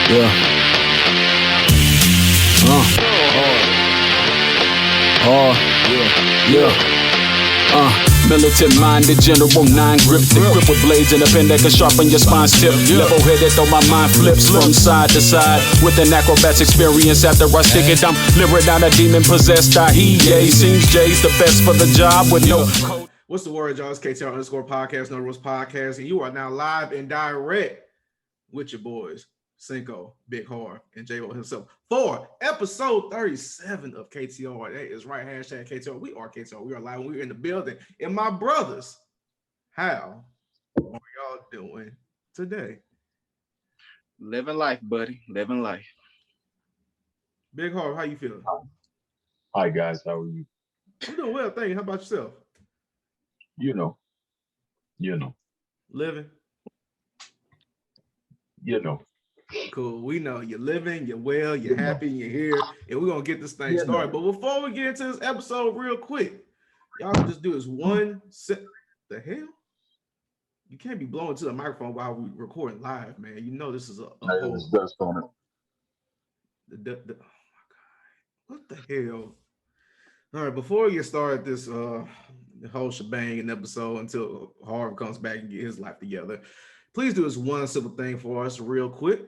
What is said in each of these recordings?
Yeah. Hard. Militant-minded general, 9 grip, the grip with blades and a pen that can sharpen your spine's tip. Level-headed, though my mind flips from side to side with an acrobat's experience. After I stick it, I'm lyric down a demon-possessed. Seems Jay's the best for the job with no code. What's the word, y'all? It's KTR underscore podcast, No Rules Podcast, and you are now live and direct with your boys, Cinko, Big Harv, and J-Bo himself for episode 37 of KTR. That is right, hashtag KTR. We are KTR. We are live. We're in the building. And my brothers, how are y'all doing today? Living life, buddy. Living life. Big Harv, how you feeling? Hi, guys. How are you? I'm doing well, thank you. How about yourself? You know. Living? Cool. We know you're living, you're well, you're happy, you're here, and we're going to get this thing started. But before we get into this episode real quick, y'all can just do this one set. The hell? You can't be blowing to the microphone while we're recording live, man. You know this is a whole... dust on it. Oh, my God. What the hell? All right, before we get started this whole shebang in episode until Harv comes back and get his life together, please do this one simple thing for us real quick.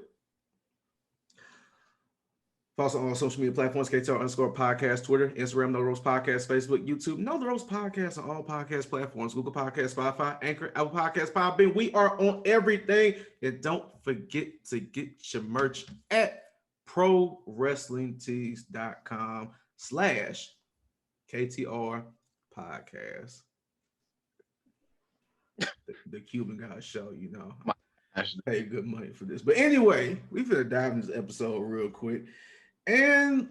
Follow us on all social media platforms, KTR underscore podcast, Twitter, Instagram, No Roast Podcast, Facebook, YouTube, No The Roast Podcast on all podcast platforms, Google Podcasts, Spotify, Anchor, Apple Podcasts, Podbean. We are on everything. And don't forget to get your merch at prowrestlingtees.com/KTR podcast. The Cuban guy show, you know. Pay good money for this. But anyway, we finna dive into this episode real quick. And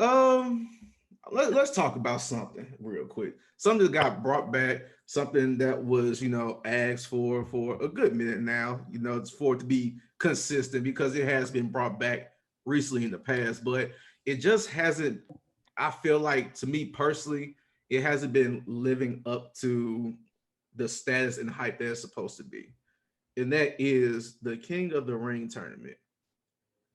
let's talk about something real quick. Something that got brought back, something that was, asked for a good minute now, it's for it to be consistent because it has been brought back recently in the past, but it just hasn't, I feel like, to me personally, it hasn't been living up to the status and hype that it's supposed to be. And that is the King of the Ring tournament.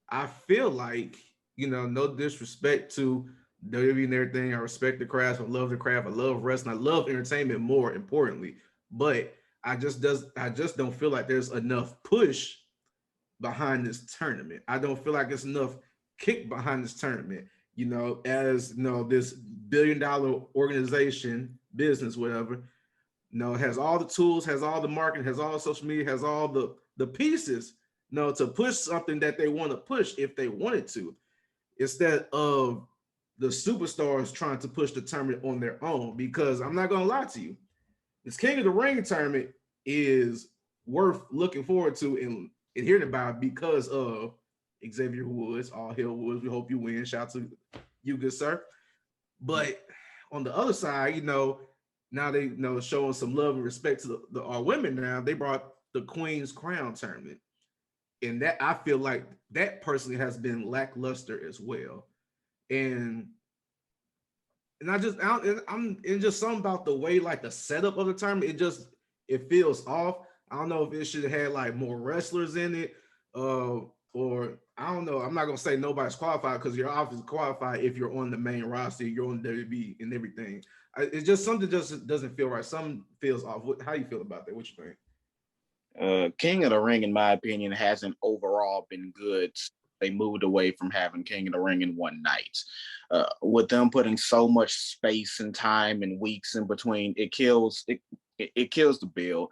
I feel like, no disrespect to WWE and everything. I respect the craft. I love the craft. I love wrestling. I love entertainment more importantly. But I just don't feel like there's enough push behind this tournament. I don't feel like there's enough kick behind this tournament. This billion-dollar organization, business, whatever, has all the tools, has all the marketing, has all the social media, has all the pieces, to push something that they want to push if they wanted to, instead of the superstars trying to push the tournament on their own. Because I'm not going to lie to you, this King of the Ring tournament is worth looking forward to and hearing about because of Xavier Woods, all hail Woods. We hope you win. Shout out to you, good sir. But on the other side, now they showing some love and respect to our women. Now they brought the Queen's Crown tournament, and that I feel like that personally has been lackluster as well. And I'm just something about the way, like, the setup of the tournament. It feels off. I don't know if it should have had like more wrestlers in it, or I don't know. I'm not gonna say nobody's qualified because you're obviously qualified if you're on the main roster, you're on WWE and everything. It's just something just doesn't feel right. Something feels off. How you feel about that? What you think? King of the Ring, in my opinion, hasn't overall been good. They moved away from having King of the Ring in one night. With them putting so much space and time and weeks in between, it kills the bill.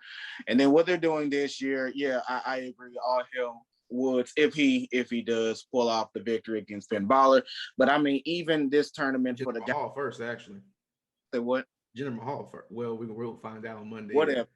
And then what they're doing this year, I agree. All hell Woods if he does pull off the victory against Finn Balor. But I mean, even this tournament for the Mahal first, actually. Say what? Jinder Mahal first. Well, we'll find out on Monday. Whatever.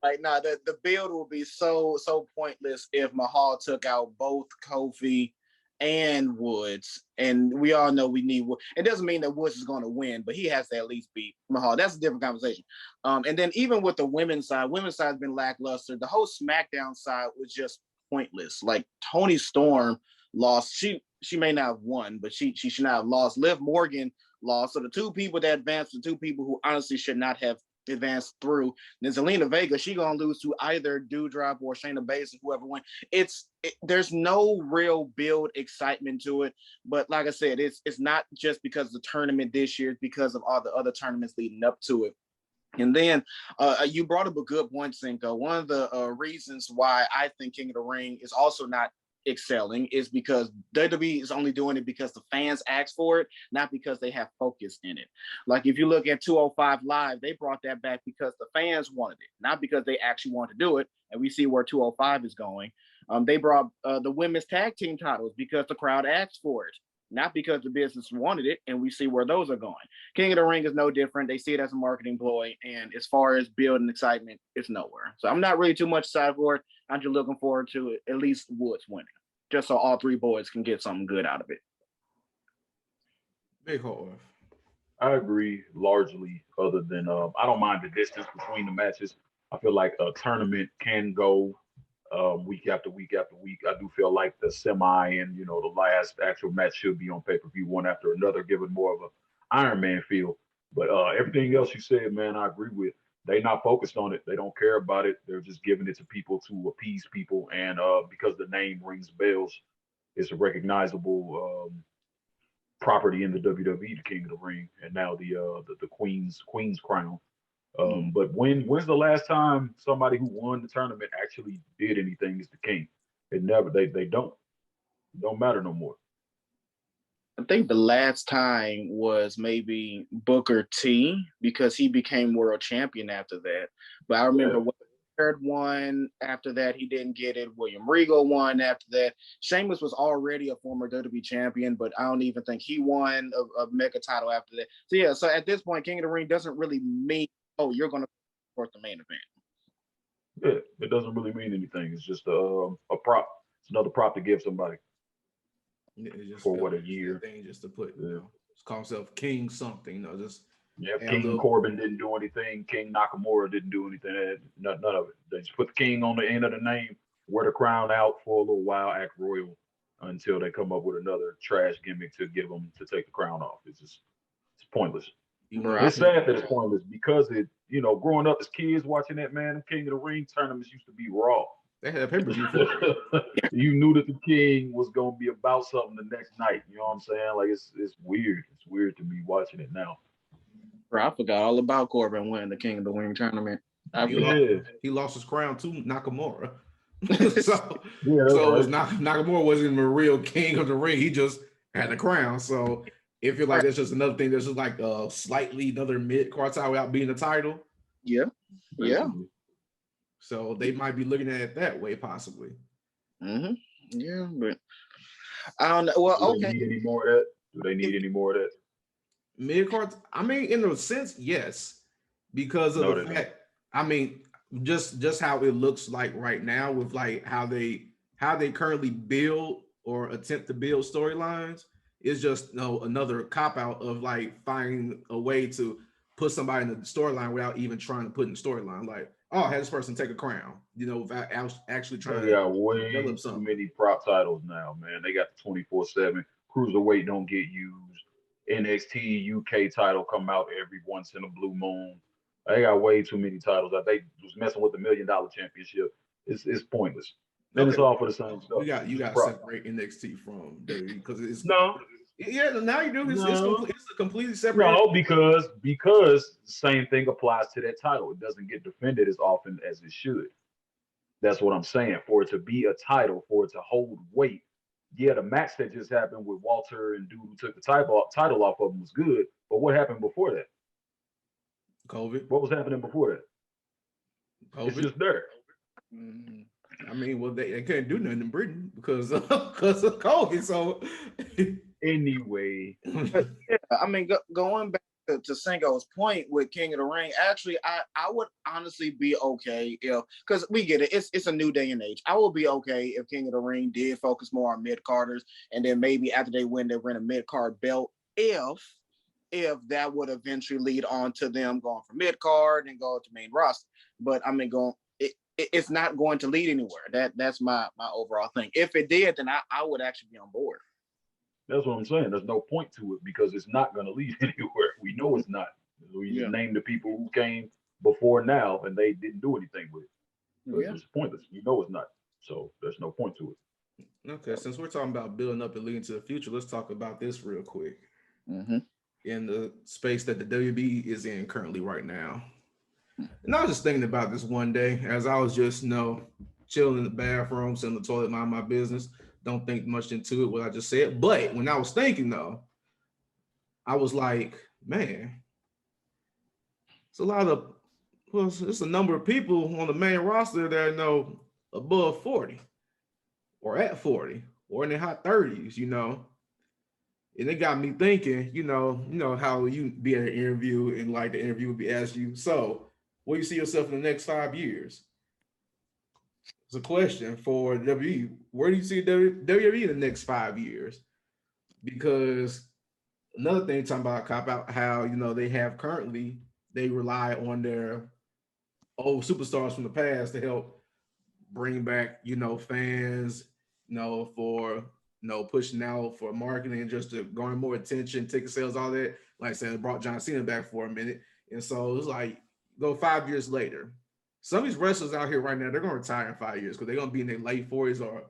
Like, nah, the build will be so pointless if Mahal took out both Kofi and Woods, and we all know we need Woods. It doesn't mean that Woods is going to win, but he has to at least beat Mahal. That's a different conversation. And then even with the women's side's been lackluster. The whole SmackDown side was just pointless. Like, Toni Storm lost. She may not have won, but she should not have lost. Liv Morgan lost. So the two people that advanced, the two people who honestly should not have advance through. Then Zelina Vega, she gonna lose to either Doudrop or Shayna Baszler, whoever wins. There's no real build excitement to it. But like I said, it's not just because of the tournament this year, it's because of all the other tournaments leading up to it. And then you brought up a good point, Cinko. One of the reasons why I think King of the Ring is also not excelling is because WWE is only doing it because the fans asked for it, not because they have focus in it. Like if you look at 205 Live, they brought that back because the fans wanted it, not because they actually wanted to do it. And we see where 205 is going. They brought the women's tag team titles because the crowd asked for it, not because the business wanted it, and we see where those are going. King of the Ring is no different. They see it as a marketing ploy, and as far as building excitement, it's nowhere. So I'm not really too much excited for it. I'm just looking forward to at least Woods winning, just so all three boys can get something good out of it. Big Harv. I agree largely, other than I don't mind the distance between the matches. I feel like a tournament can go week after week after week. I do feel like the semi and the last actual match should be on pay-per-view one after another, giving more of a Iron Man feel. But everything else you said, man, I agree with. They not focused on it. They don't care about it. They're just giving it to people to appease people. And because the name rings bells, it's a recognizable property in the WWE, the King of the Ring, and now the Queen's Crown. But when's the last time somebody who won the tournament actually did anything as the king? It never. They don't matter no more. I think the last time was maybe Booker T because he became world champion after that. But I remember when Third won after that, he didn't get it. William Regal won after that. Sheamus was already a former WWE champion, but I don't even think he won a mega title after that. So yeah, so at this point, King of the Ring doesn't really mean, oh, you're going to support the main event. Yeah, it doesn't really mean anything. It's just a prop. It's another prop to give somebody. Just for what, a year? Thing just to put, just call himself King something. Just King Corbin didn't do anything. King Nakamura didn't do anything. None of it. They just put the King on the end of the name, wear the crown out for a little while, act royal until they come up with another trash gimmick to give them to take the crown off. It's pointless. It's sad that it's pointless because growing up as kids watching that, man, King of the Ring tournaments used to be raw. They had pay-per-view for it. You knew that the King was gonna be about something the next night. You know what I'm saying? Like it's weird. It's weird to me watching it now. Bro, I forgot all about Corbin winning the King of the Ring tournament. He lost his crown to Nakamura. so Nakamura wasn't even a real King of the Ring. He just had the crown. So if you're like, that's just another thing. That's just like slightly another mid-card title without being a title. Yeah. Yeah. So they might be looking at it that way, possibly. Mm-hmm. Yeah, but I don't know. Well, Do they need any more of that? Do they need any more of that? Mid-card, I mean, in a sense, yes. Because of the fact, I mean, just how it looks like right now with like how they currently build or attempt to build storylines is just another cop-out of like finding a way to put somebody in the storyline without even trying to put in the storyline. Like, oh, have this person take a crown, without actually trying to way develop something. Too many prop titles now, man. They got the 24/7. Cruiserweight don't get used. NXT UK title come out every once in a blue moon. They got way too many titles. They was messing with the $1 million championship. It's pointless. And it's all for the same stuff. You got to separate NXT from WWE because it's no. Yeah, now you do. It's a completely separate. No, because the same thing applies to that title. It doesn't get defended as often as it should. That's what I'm saying. For it to be a title, for it to hold weight, yeah, the match that just happened with Walter and dude who took the title off of him was good. But what happened before that? COVID. What was happening before that? COVID. It's just there. I mean, well, they couldn't do nothing in Britain because of COVID. So anyway, I mean, going back to Cinko's point with King of the Ring, actually, I would honestly be okay if, because we get it, it's a new day and age. I would be okay if King of the Ring did focus more on mid-carders, and then maybe after they win a mid-card belt, if that would eventually lead on to them going from mid-card and go to main roster. But I mean, it's not going to lead anywhere. That's my overall thing. If it did, then I would actually be on board. That's what I'm saying. There's no point to it because it's not going to lead anywhere. We know it's not. We just named the people who came before now, and they didn't do anything with it. Yeah. It's pointless. You know it's not. So there's no point to it. Okay, since we're talking about building up and leading to the future, let's talk about this real quick. Mm-hmm. In the space that the WB is in currently right now. And I was just thinking about this one day as I was just, chilling in the bathroom, sitting in the toilet, mind my business. Don't think much into it, what I just said. But when I was thinking, though, I was like, man, it's a lot of, it's a number of people on the main roster that are above 40 or at 40 or in their hot 30s, And it got me thinking, how you be in an interview and like the interview would be asked you, so where do you see yourself in the next 5 years? It's a question for WWE. Where do you see WWE in the next 5 years? Because another thing talking about cop out, how they have currently, they rely on their old superstars from the past to help bring back, fans, for pushing out for marketing, just to garner more attention, ticket sales, all that. Like I said, it brought John Cena back for a minute. And so it's like, go 5 years later. Some of these wrestlers out here right now, they're going to retire in 5 years because they're going to be in their late 40s or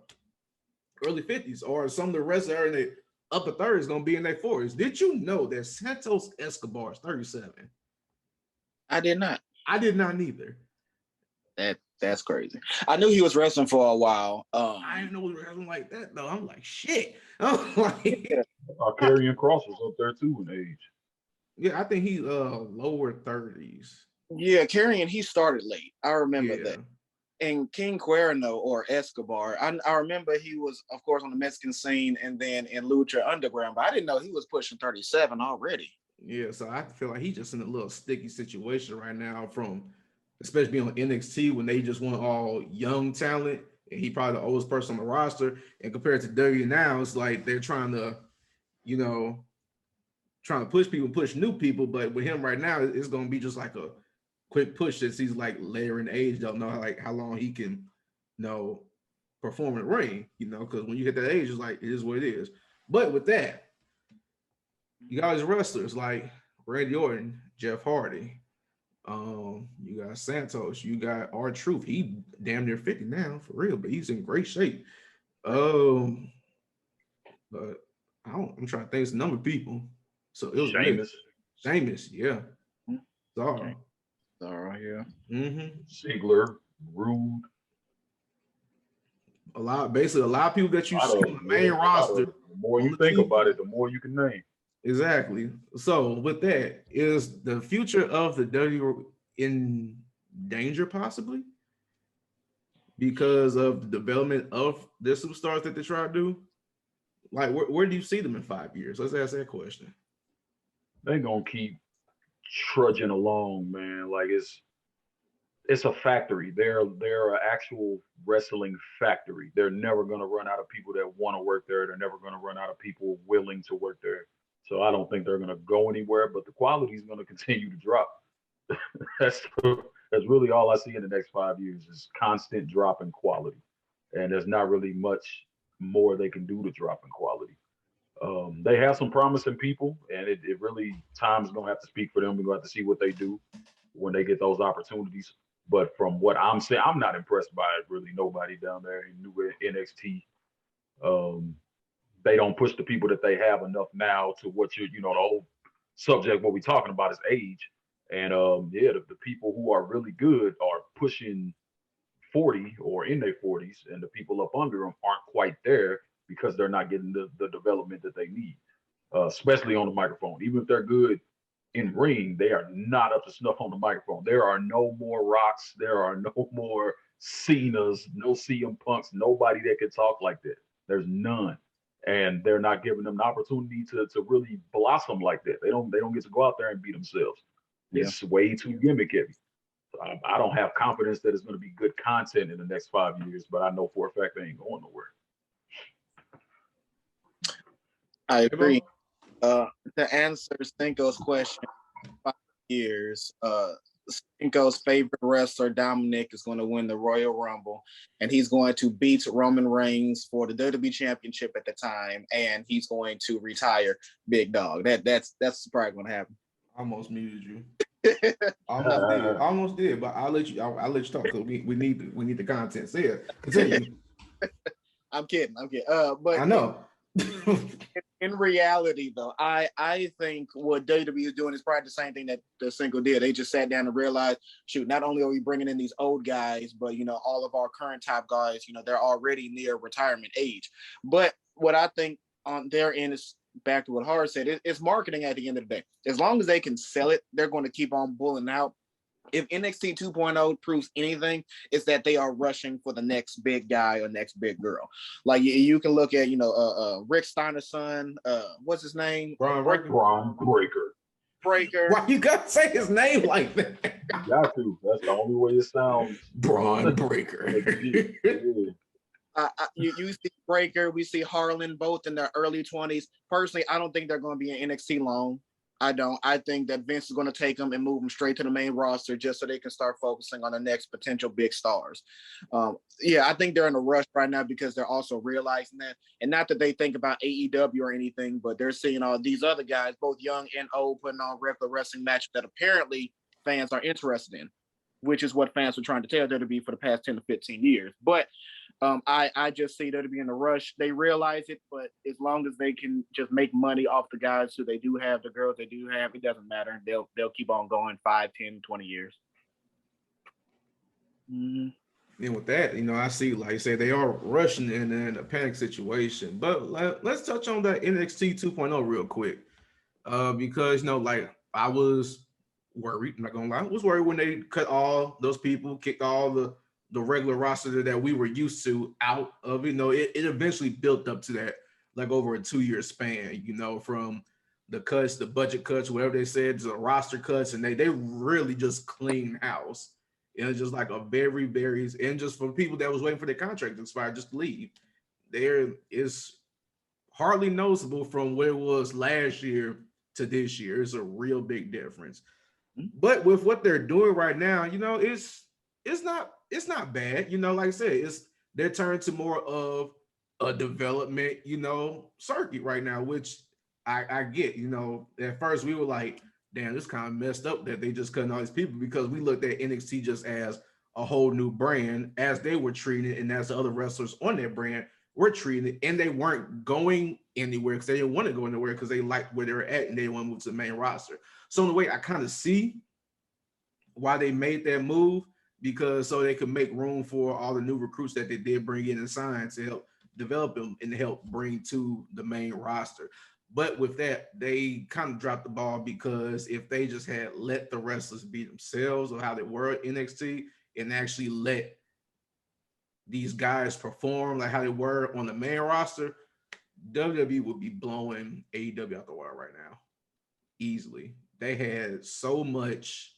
early 50s. Or some of the wrestlers are in their upper 30s going to be in their 40s. Did you know that Santos Escobar is 37? I did not. I did not neither. That's crazy. I knew he was wrestling for a while. I didn't know he was wrestling like that, though. I'm like, shit. I'm like, Karrion Kross was up there too in age. Yeah, I think he's lower 30s. Yeah, Karrion, he started late. I remember that. And King Cuerno or Escobar, I remember he was, of course, on the Mexican scene and then in Lucha Underground, but I didn't know he was pushing 37 already. Yeah, so I feel like he's just in a little sticky situation right now, especially on NXT when they just want all young talent, and he probably the oldest person on the roster. And compared to W now, it's like they're trying to, push people, push new people. But with him right now, it's going to be just like a quick push that he's like later in age. Don't know how long he can, perform in the ring. Because when you hit that age, it's like it is what it is. But with that, you got his wrestlers like Randy Orton, Jeff Hardy. You got Santos, you got R-Truth. He damn near 50 now, for real, but he's in great shape. But I'm trying to think it's a number of people. So it was Sheamus, yeah. Sorry. Yeah. Ziggler, Rude. A lot of people that you see on the main roster. The more you think about it, the more you can name. Exactly. So with that, is the future of the WWE in danger possibly because of the development of the superstars that they try to do? Like, where do you see them in 5 years? Let's ask that question. They're gonna keep trudging along, man. Like it's a factory. They're an actual wrestling factory. They're never gonna run out of people that want to work there. They're never gonna run out of people willing to work there. So I don't think they're gonna go anywhere, but the quality is gonna continue to drop. That's really all I see in the next 5 years is constant drop in quality. And there's not really much more they can do to drop in quality. They have some promising people, and it really, time's gonna have to speak for them. We're gonna have to see what they do when they get those opportunities. But from what I'm saying, I'm not impressed by really nobody down there in new NXT. They don't push the people that they have enough now to what the whole subject, what we're talking about is age. And the people who are really good are pushing 40 or in their 40s, and the people up under them aren't quite there because they're not getting the development that they need, especially on the microphone. Even if they're good in ring, they are not up to snuff on the microphone. There are no more Rocks. There are no more Cenas, no CM Punks, nobody that can talk like that. There's none. And they're not giving them the opportunity to really blossom like that. They don't get to go out there and be themselves. Yeah. It's way too gimmick heavy. I don't have confidence that it's going to be good content in the next 5 years, but I know for a fact they ain't going nowhere. I agree. To answer Cinko's question, 5 years, Cinko's favorite wrestler, Dominic, is going to win the Royal Rumble, and he's going to beat Roman Reigns for the WWE Championship at the time, and he's going to retire Big Dog. That's probably going to happen. Almost muted you. Almost did, but I'll let you talk because we need the content. So yeah, continue. I'm kidding. But I know. in reality, though, I think what WWE is doing is probably the same thing that the Cinko did. They just sat down and realized, shoot, not only are we bringing in these old guys, but all of our current top guys, they're already near retirement age. But what I think on their end is back to what Harv said. It's marketing at the end of the day. As long as they can sell it, they're going to keep on bulling out. If NXT 2.0 proves anything, it's that they are rushing for the next big guy or next big girl. Like you can look at, Rick Steiner's son, what's his name? Braun Breaker. Why you gotta say his name like that? You got to. That's the only way it sounds. Braun Breaker. You see Breaker, we see Harlan, both in their early 20s. Personally, I don't think they're going to be in NXT long. I don't. I think that Vince is going to take them and move them straight to the main roster just so they can start focusing on the next potential big stars. I think they're in a rush right now because they're also realizing that. And not that they think about AEW or anything, but they're seeing all these other guys, both young and old, putting on regular wrestling matches that apparently fans are interested in, which is what fans were trying to tell WWE for the past 10 to 15 years. But I just see WWE in a rush. They realize it, but as long as they can just make money off the guys who they do have, the girls they do have, it doesn't matter. They'll keep on going 5, 10, 20 years. Mm-hmm. And with that, I see, like you say, they are rushing in a panic situation. But let's touch on that NXT 2.0 real quick. Because, I was worried, I'm not going to lie, I was worried when they cut all those people, kicked all the regular roster that we were used to out of, it eventually built up to that, like over a 2-year span, from the cuts, the budget cuts, whatever they said, the roster cuts, and they really just clean house. Just like a very, very, and just for people that was waiting for their contract to expire, just to leave. There is hardly noticeable from what it was last year to this year. It's a real big difference. But with what they're doing right now, it's not bad. Like I said, they're turning to more of a development, circuit right now, which I get. At first we were like, damn, this kind of messed up that they just cutting all these people, because we looked at NXT just as a whole new brand, as they were treating it, and as the other wrestlers on that brand were treating it, and they weren't going anywhere because they didn't want to go anywhere because they liked where they were at and they want to move to the main roster. So in a way, I kind of see why they made that move, because so they could make room for all the new recruits that they did bring in and sign to help develop them and help bring to the main roster. But with that, they kind of dropped the ball, because if they just had let the wrestlers be themselves or how they were at NXT and actually let these guys perform like how they were on the main roster, WWE would be blowing AEW out the water right now. Easily. They had so much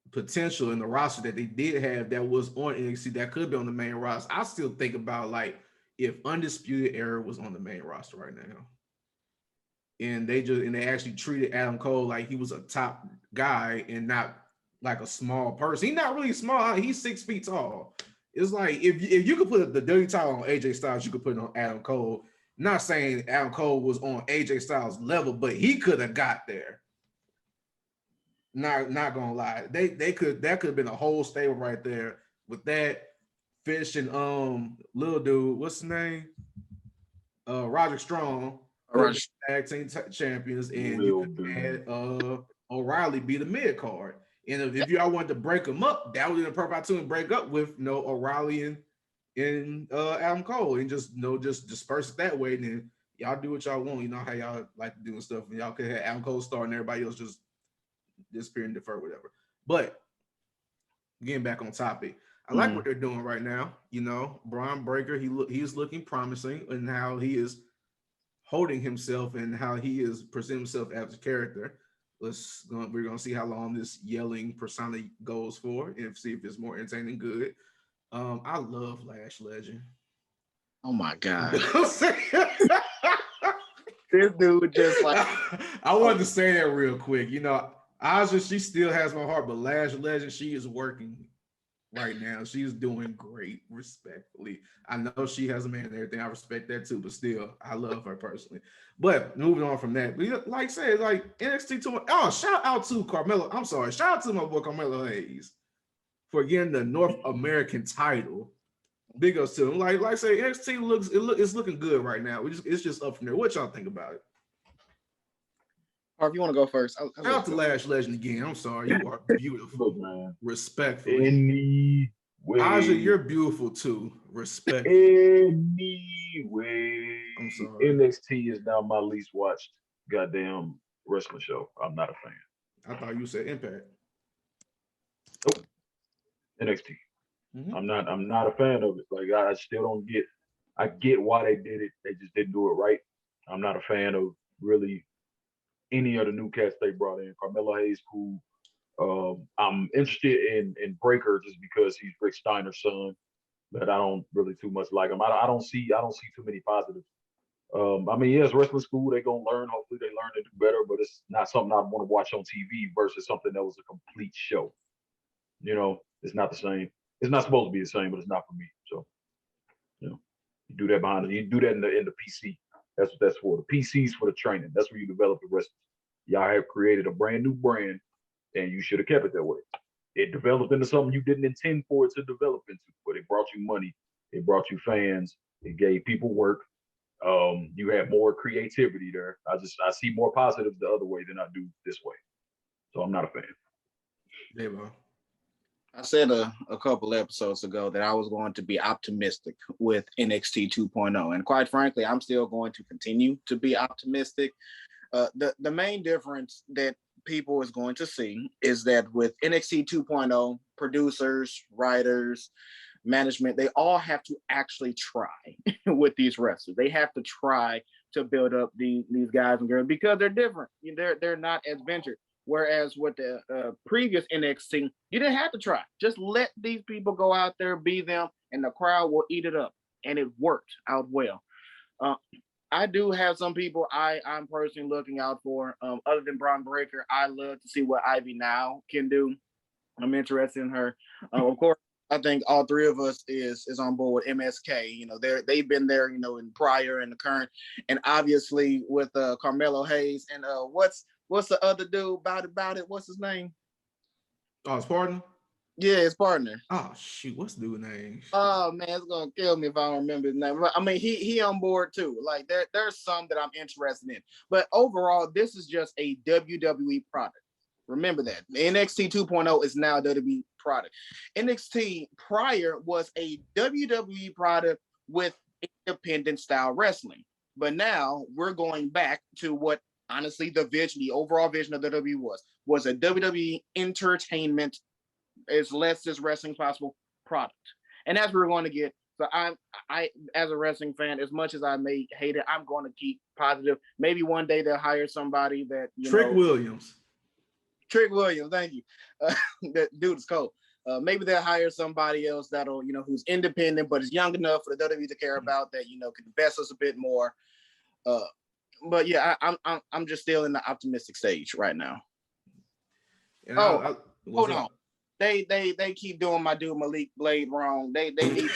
potential in the roster that they did have that was on NXT that could be on the main roster. I still think about, like, if Undisputed Era was on the main roster right now, and they actually treated Adam Cole like he was a top guy and not like a small person. He's not really small. He's 6 feet tall. It's like if you could put the dirty title on AJ Styles, you could put it on Adam Cole. Not saying Adam Cole was on AJ Styles level, but he could have got there. Not gonna lie, that could have been a whole stable right there with that. Fish and little dude, what's his name? Roderick Strong, tag team champions, and you could had O'Reilly be the mid card. And if y'all wanted to break them up, that would be the perfect opportunity to break up with O'Reilly and Adam Cole, and just disperse it that way. And then y'all do what y'all want. How y'all like to do and stuff. And y'all could have Adam Cole start and everybody else just disappear and defer, whatever. But getting back on topic, I like what they're doing right now. Braun Breaker, he's looking promising in how he is holding himself and how he is presenting himself as a character. We're gonna see how long this yelling persona goes for, and see if it's more entertaining and good. I love Lash Legend. Oh my god. This dude just like I wanted to say that real quick. Aja, she still has my heart, but Lash Legend, she is working right now. She's doing great, respectfully. I know she has a man and everything. I respect that too, but still, I love her personally. But moving on from that, like I said, like NXT 2. Oh, shout out to Carmelo. I'm sorry, shout out to my boy Carmelo Hayes for getting the North American title. Big ups to him. Like I say, NXT it's looking good right now. It's just up from there. What y'all think about it? Or if you want to go first, Shout out to Lash Legend again. I'm sorry, you are beautiful. Look, man. Respectfully. Anyway. Aja, you're beautiful too. Respect. Anyway. I'm sorry. NXT is now my least watched goddamn wrestling show. I'm not a fan. I thought you said Impact. Nope. NXT. Mm-hmm. I'm not a fan of it. Like I still don't get. I get why they did it. They just didn't do it right. I'm not a fan of really any of the new cats they brought in. Carmelo Hayes, cool. I'm interested in Breaker just because he's Rick Steiner's son, but I don't really too much like him. I don't see too many positives. I mean, yes, wrestling school, they're gonna learn. Hopefully they learn to do better, but it's not something I want to watch on TV versus something that was a complete show. You know, it's not the same. It's not supposed to be the same, but it's not for me. So, you know, you do that behind it. You do that in the PC. That's what that's for. The PC's for the training. That's where you develop the wrestlers. Y'all have created a brand new brand, and you should have kept it that way. It developed into something you didn't intend for it to develop into, but it brought you money. It brought you fans. It gave people work. You had more creativity there. I see more positives the other way than I do this way. So I'm not a fan. There you go. I said a couple episodes ago that I was going to be optimistic with NXT 2.0. And quite frankly, I'm still going to continue to be optimistic. The main difference that people is going to see is that with NXT 2.0, producers, writers, management, they all have to actually try with these wrestlers. They have to try to build up these guys and girls because they're different. They're not as ventured. Whereas with the previous NXT, you didn't have to try. Just let these people go out there, be them, and the crowd will eat it up. And it worked out well. I do have some people I'm personally looking out for. Other than Braun Breaker, I love to see what Ivy Now can do. I'm interested in her. Of course, I think all three of us is on board with MSK. You know, they've been there, you know, in prior and the current, and obviously with Carmelo Hayes and what's the other dude about it? What's his name? Oh, his partner? Yeah, his partner. Oh shoot, what's the dude's name? Oh man, it's gonna kill me if I don't remember his name. I mean, he on board too. Like there's some that I'm interested in, but overall, this is just a WWE product. Remember that NXT 2.0 is now a WWE product. NXT prior was a WWE product with independent style wrestling, but now we're going back to what honestly the overall vision of WWE was a WWE entertainment, as less as wrestling possible product, and that's what we're going to get. So I as a wrestling fan, as much as I may hate it, I'm going to keep positive. Maybe one day they'll hire somebody that Trick Williams, thank you. That dude is cold. Maybe they'll hire somebody else that'll, who's independent but is young enough for the WWE to care about, that can invest us a bit more. But yeah, I'm just still in the optimistic stage right now. Hold on. They keep doing my dude Malik Blade wrong. They need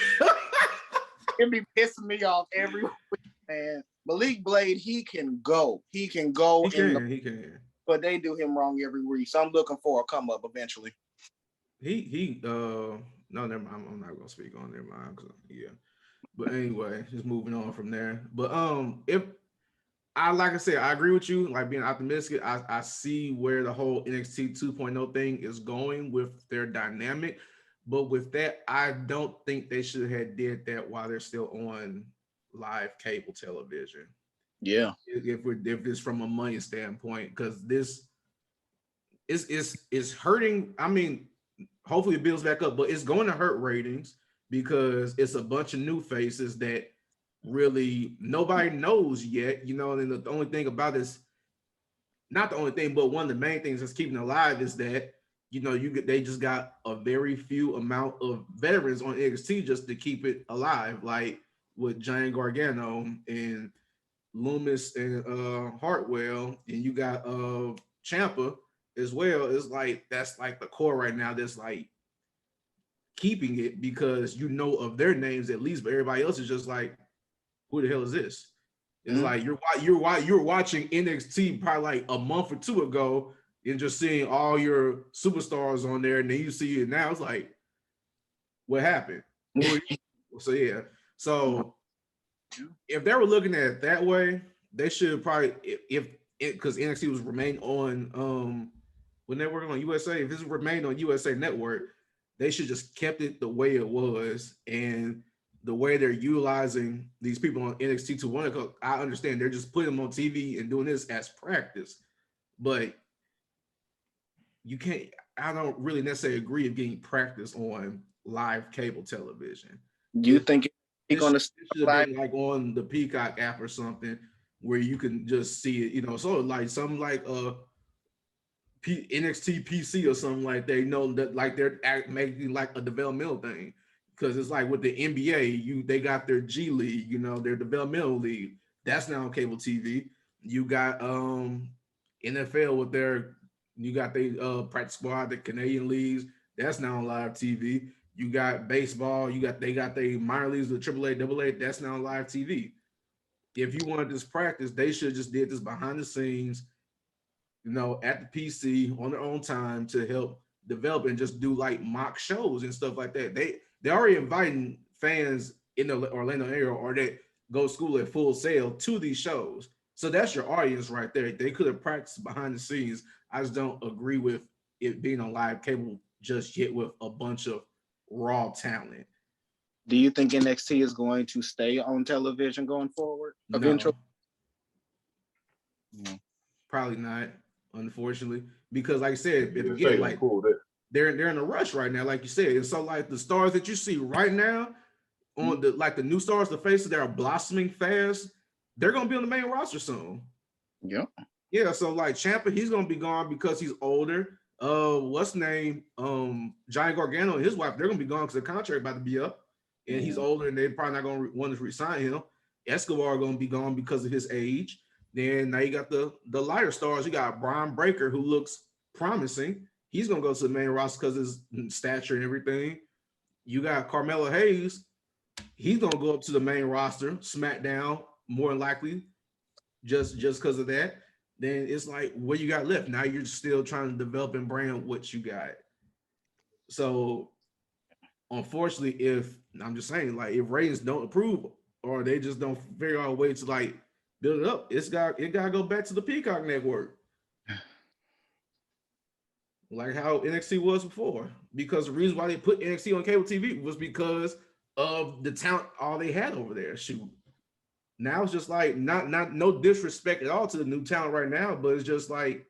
it be pissing me off every week, man. Malik Blade, he can go. He can, but they do him wrong every week. So I'm looking for a come up eventually. No, never mind. I'm not gonna speak on their mind. Yeah. But anyway, just moving on from there. But like I said, I agree with you. Like being optimistic, I see where the whole NXT 2.0 thing is going with their dynamic. But with that, I don't think they should have did that while they're still on live cable television. Yeah. If it's from a money standpoint, because this is hurting. I mean, hopefully it builds back up, but it's going to hurt ratings because it's a bunch of new faces that really nobody knows yet, and the only thing about this, not the only thing, but one of the main things that's keeping it alive is that they just got a very few amount of veterans on NXT just to keep it alive, like with Giant Gargano and Loomis and Hartwell, and you got Ciampa as well. It's like that's like the core right now. That's like keeping it because you know of their names at least, but everybody else is just like, who the hell is this? It's like you're watching NXT probably like a month or two ago and just seeing all your superstars on there, and then you see it now. It's like, what happened? So yeah. So if they were looking at it that way, they should probably if because NXT was remain on when they were on USA, if this remained on USA Network, they should just kept it the way it was and the way they're utilizing these people on NXT 2.1. Because I understand they're just putting them on TV and doing this as practice, but you can't. I don't really necessarily agree with getting practice on live cable television. Do you think it should have been like on the Peacock app or something where you can just see it, you know, so like something like NXT PC or something like that, you know, that like they're making like a developmental thing. Because it's like with the NBA, they got their G League, you know, their developmental league. That's now on cable TV. You got NFL with their practice squad, the Canadian leagues. That's now on live TV. You got baseball. They got the minor leagues, the AAA, AA. That's now on live TV. If you wanted this practice, they should just did this behind the scenes, you know, at the PC on their own time to help develop and just do like mock shows and stuff like that. They're already inviting fans in the Orlando area or that go to school at Full Sail to these shows. So that's your audience right there. They could have practiced behind the scenes. I just don't agree with it being on live cable just yet with a bunch of raw talent. Do you think NXT is going to stay on television going forward? Eventually? No. Probably not, unfortunately. Because like I said, again, like they're in a rush right now, like you said. And so like the stars that you see right now on the new stars, the faces that are blossoming fast, they're gonna be on the main roster soon. Yeah. Yeah, so like Ciampa, he's gonna be gone because he's older. What's his name? Johnny Gargano and his wife, they're gonna be gone because the contract about to be up. And he's older and they're probably not gonna want to resign him. Escobar gonna be gone because of his age. Then now you got the lighter stars. You got Brian Breaker, who looks promising. He's gonna go to the main roster because of his stature and everything. You got Carmelo Hayes. He's gonna go up to the main roster, SmackDown, more than likely, just because of that. Then it's like, what you got left? Now you're still trying to develop and brand what you got. So, unfortunately, if ratings don't improve or they just don't figure out a way to like build it up, it gotta go back to the Peacock network. Like how NXT was before. Because the reason why they put NXT on cable TV was because of the talent all they had over there. Shoot. Now it's just like not no disrespect at all to the new talent right now, but it's just like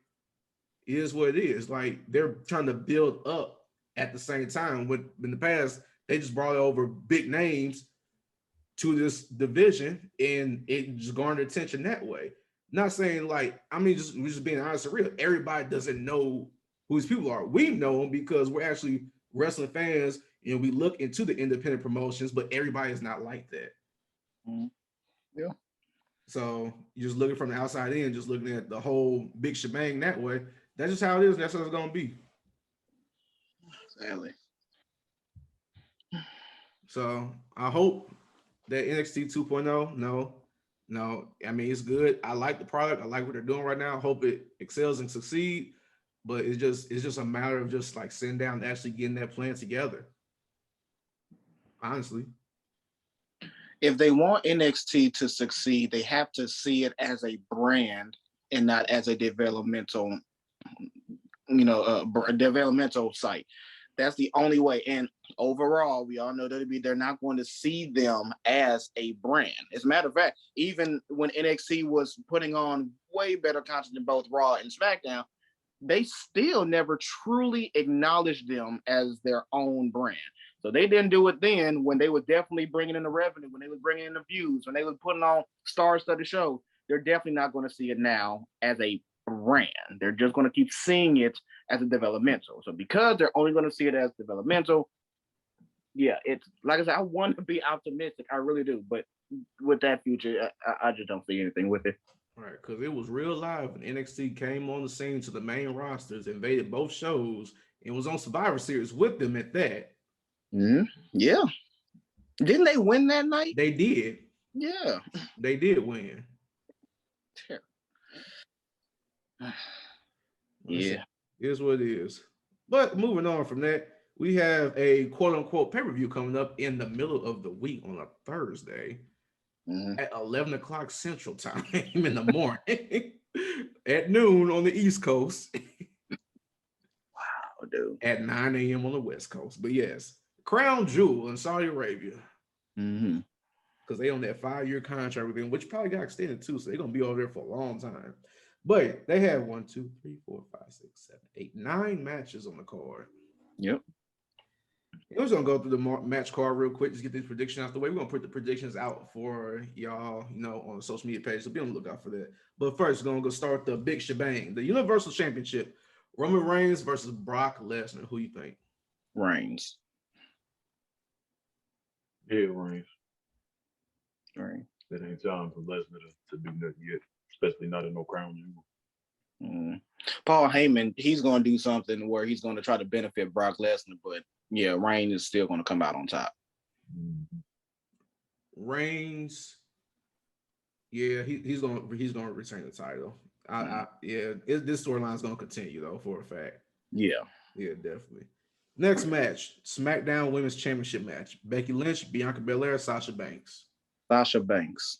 it is what it is. Like they're trying to build up at the same time. When in the past, they just brought over big names to this division and it just garnered attention that way. Not saying like, I mean, just being honest and real. Everybody doesn't know who these people are. We know them because we're actually wrestling fans and we look into the independent promotions, but everybody is not like that. Mm-hmm. Yeah. So you're just looking from the outside in, just looking at the whole big shebang that way. That's just how it is. That's how it's going to be. Exactly. So I hope that NXT 2.0, no. I mean, it's good. I like the product. I like what they're doing right now. I hope it excels and succeed. But it's just a matter of just like sitting down and actually getting that plan together. Honestly. If they want NXT to succeed, they have to see it as a brand and not as a developmental, developmental site. That's the only way. And overall, we all know that they're not going to see them as a brand. As a matter of fact, even when NXT was putting on way better content than both Raw and SmackDown, they still never truly acknowledged them as their own brand. So they didn't do it then when they were definitely bringing in the revenue, when they were bringing in the views, when they were putting on star-studded shows. They're definitely not going to see it now as a brand. They're just going to keep seeing it as a developmental. So because they're only going to see it as developmental, yeah, it's like I said, I want to be optimistic. I really do. But with that future, I just don't see anything with it. Right, because it was real live when NXT came on the scene to the main rosters, invaded both shows, and was on Survivor Series with them at that. Yeah. Didn't they win that night? They did. Yeah. They did win. Yeah. It is what it is. But moving on from that, we have a quote unquote pay-per-view coming up in the middle of the week on a Thursday at 11 o'clock Central Time in the morning at noon on the East Coast. Wow, dude. At 9 a.m. on the West Coast. But yes, Crown Jewel in Saudi Arabia. Because they on that 5-year contract with them, which probably got extended too. So they're going to be over there for a long time. But they have 1, 2, 3, 4, 5, 6, 7, 8, 9 matches on the card. Yep. We're just going to go through the match card real quick. Just get these predictions out the way. We're going to put the predictions out for y'all, on the social media page. So be on the lookout for that. But first, we're going to go start the big shebang. The Universal Championship. Roman Reigns versus Brock Lesnar. Who you think? Reigns. Yeah, Reigns. Right. It ain't time for Lesnar to do nothing yet, especially not in no Crown Jewel. Paul Heyman, he's going to do something where he's going to try to benefit Brock Lesnar, but yeah, Reigns is still going to come out on top. Reigns, yeah, he's going to retain the title. This storyline is going to continue though for a fact. Yeah, definitely. Next match, SmackDown Women's Championship match: Becky Lynch, Bianca Belair, Sasha Banks. Sasha Banks.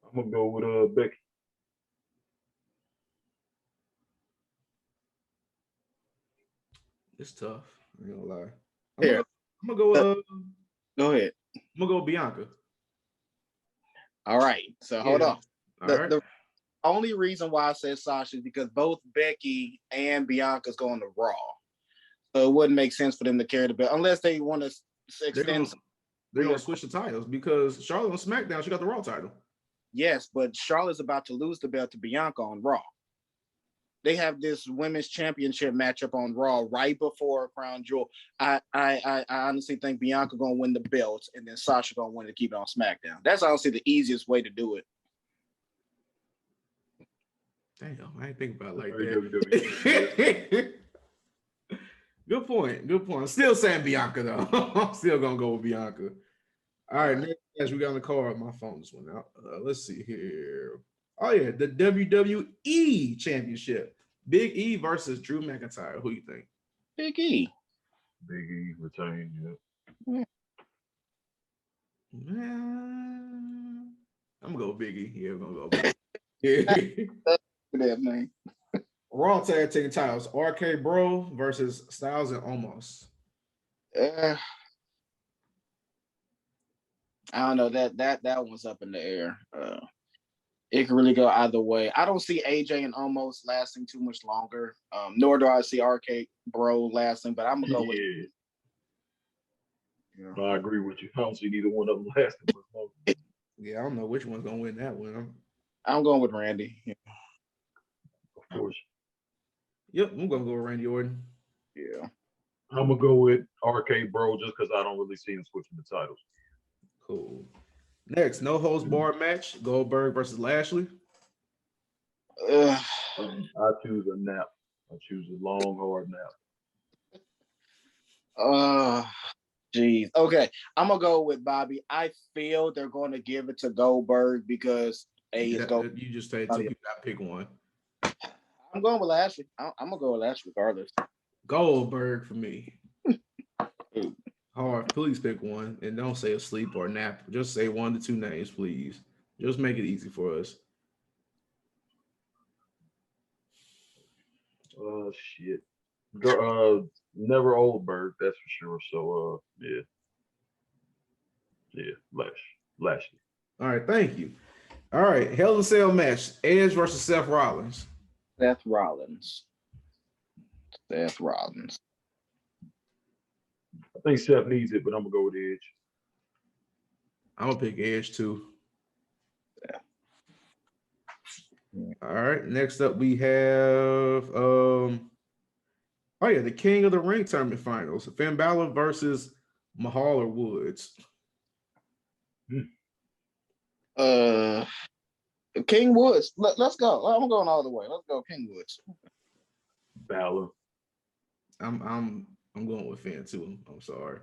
I'm gonna go with Becky. It's tough. I ain't gonna lie. I'm gonna go. Go ahead. I'm gonna go Bianca. All right. So hold on. The only reason why I said Sasha is because both Becky and Bianca's going to Raw. So it wouldn't make sense for them to carry the belt unless they want to extend. They're going to switch the titles because Charlotte on SmackDown, she got the Raw title. Yes, but Charlotte's about to lose the belt to Bianca on Raw. They have this women's championship matchup on Raw right before Crown Jewel. I honestly think Bianca going to win the belt and then Sasha going to win to keep it on SmackDown. That's honestly the easiest way to do it. Damn, I ain't think about it like that. Good point. I'm still saying Bianca, though. I'm still going to go with Bianca. All right, next match we got on the card. My phone just went out. Let's see here. Oh, yeah, the WWE Championship. Big E versus Drew McIntyre. Who you think? Big E. Big E retained, yeah. I'm going to go with Big E. Yeah, I'm going to go Big E. That name. Raw tag team titles: RK Bro versus Styles and Omos. I don't know, that one's up in the air. It can really go either way. I don't see AJ and Omos lasting too much longer. Nor do I see RK Bro lasting. But I'm gonna go with. Yeah. I agree with you. I don't see neither one of them lasting much longer. Yeah, I don't know which one's gonna win that one. I'm going with Randy. Yeah. Of course. Yep, I'm gonna go with Randy Orton. Yeah. I'm gonna go with RK Bro just because I don't really see him switching the titles. Cool. Next, no holds barred match: Goldberg versus Lashley. I choose a nap. I choose a long, hard nap. Geez. Okay, I'm gonna go with Bobby. I feel they're going to give it to Goldberg because You just say two people. I pick one. I'm going with Lashley. I'm gonna go with Lashley regardless. Goldberg for me. Harv, please pick one and don't say a sleep or a nap. Just say 1 to 2 names, please. Just make it easy for us. Shit. Never Oldberg, that's for sure. So yeah, Lashley. All right, thank you. All right, Hell in a Cell match: Edge versus Seth Rollins. Seth Rollins. I think Seth needs it, but I'm gonna go with Edge. I'm gonna pick Edge too. Yeah. All right. Next up, we have the King of the Ring tournament finals: Finn Balor versus Mahal or Woods. King Woods. Let's go. I'm going all the way. Let's go, King Woods. Balor. I'm going with Finn too. I'm sorry.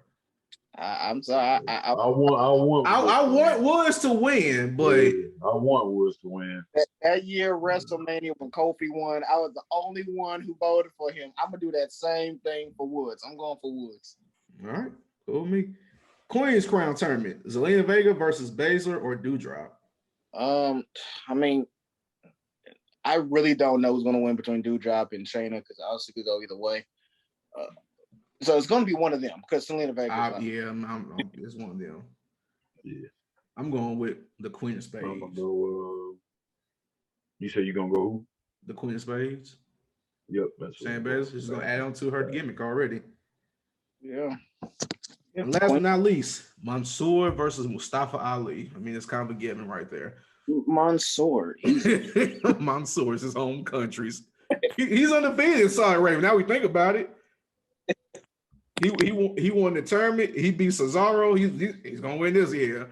I'm sorry. I want Woods to win, but I want Woods to win. That year WrestleMania when Kofi won, I was the only one who voted for him. I'm gonna do that same thing for Woods. I'm going for Woods. All right, cool with me. Queen's Crown Tournament: Zelina Vega versus Baszler or Doudrop. I mean, I really don't know who's gonna win between Doudrop and Shayna because I also could go either way. So it's gonna be one of them because Zelina Vega. It's one of them. Yeah, I'm going with the Queen of Spades. I'm gonna go, you said you're gonna go who? The Queen of Spades. Yep, that's Shayna Baszler. She's gonna add on to her gimmick already. Yeah. And last but not least, Monsoor versus Mustafa Ali. I mean, it's kind of a given right there. Mansoor. Mansoor is his home country's. He's undefeated in Saudi Arabia. Now we think about it. He won the tournament. He beat Cesaro. He's gonna win this year.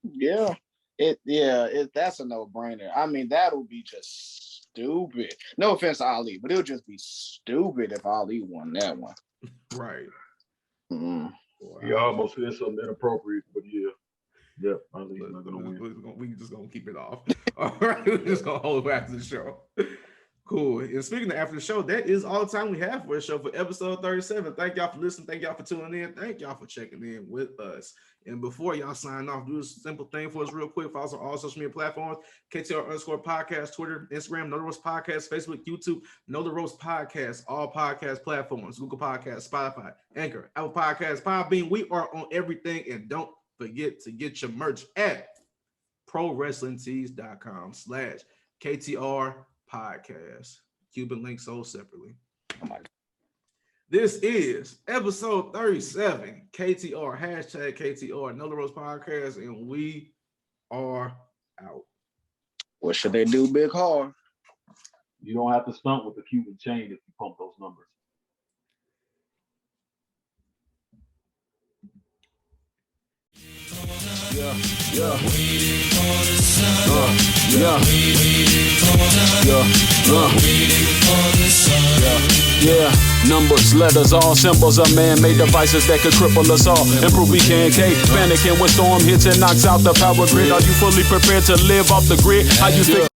Yeah. That's a no-brainer. I mean, that'll be just stupid. No offense to Ali, but it'll just be stupid if Ali won that one. Right. Mm-hmm. Wow. You almost said something inappropriate, but yeah. Yep, Ali's not gonna win. We just gonna keep it off. All right, we're just gonna hold it after the show. Cool. And speaking of after the show, that is all the time we have for the show for episode 37. Thank y'all for listening. Thank y'all for tuning in. Thank y'all for checking in with us. And before y'all sign off, do a simple thing for us real quick. Follow us on all social media platforms. KTR_podcast, Twitter, Instagram, Know the Roast Podcast, Facebook, YouTube, Know the Roast Podcast, all podcast platforms, Google Podcasts, Spotify, Anchor, Apple Podcasts, Podbean. We are on everything. And don't forget to get your merch at ProWrestlingTees.com/KTR Podcast. Cuban link sold separately. This is episode 37, KTR, #KTR, Know the Roast Podcast, and we are out. What should they do, Big Harv? You don't have to stunt with the Cuban chain if you pump those numbers. Yeah, numbers, letters, all symbols of man-made devices that could cripple us all. Improve we can, panicking when storm hits and knocks out the power grid. Are you fully prepared to live off the grid? How you think